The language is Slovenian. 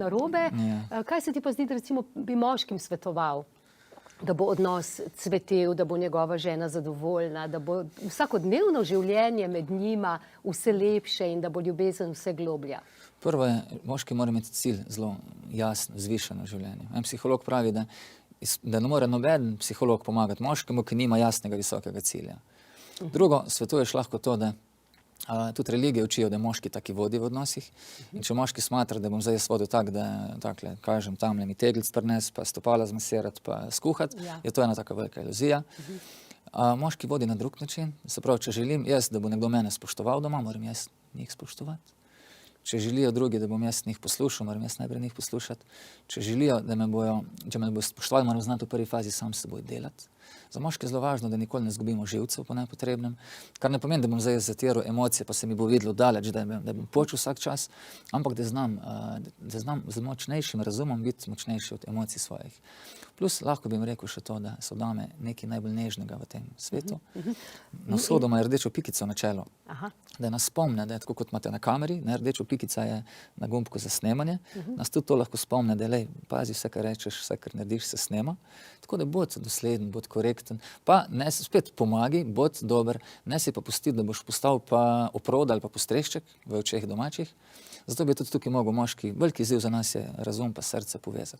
narobe. Kaj se ti pa zdi, da recimo bi moškim svetoval? Da bo odnos cvetel, da bo njegova žena zadovoljna, da bo vsakodnevno življenje med njima vse lepše in da bo ljubezen vse globlja? Prvo je, moški mora imeti cilj zelo jasen, vzvišen v življenju. En psiholog pravi, da ne more noben psiholog pomagati moškemu, ki nima jasnega visokega cilja. Drugo, svetuješ lahko to, da tudi religije učijo, da je moški taki vodi v odnosih. In če moški smatra, da bom zdaj jaz vodil tako, da takle, kažem, tamle mi teglic prines, pa stopala zmasirati, pa skuhati, je to ena taka velika iluzija. Moški vodi na drug način. Se pravi, če želim jaz, da bo nekdo mene spoštoval doma, moram jaz njih spoštovati. Če želijo drugi, da bom jaz njih poslušal, moram jaz najprej njih poslušati. Če želijo, da me bojo spoštovali, moram znati v prvi fazi sam s seboj delati. Za moške je zelo važno, da nikoli ne zgubimo živcev po nepotrebnem, kar ne pomeni, da bom zdaj zatiral emocije, pa se mi bo videlo daleč, da bom počel vsak čas, ampak da znam z močnejšim razumom biti močnejši od emocij svojih. Plus lahko bi jim rekel še to, da so dame nekaj najbolj nežnega v tem svetu. Na vzhodu ima rdečo pikico na čelu, da nas spomne, da je tako, kot imate na kameri, rdečo pikica je na gumbku za snemanje, nas tudi to lahko spomne, da lej, pazi, vse, kar rečeš, vse, kar narediš, se snema. Tako da bod dosleden, bod korekten, pa ne spet pomagi, bod dober, ne si pa pustiti, da boš postal pa oprod ali pa postrešček v očeh domačih. Zato bi tudi tukaj mogel moški, veliki izziv za nas je razum pa srce povezati.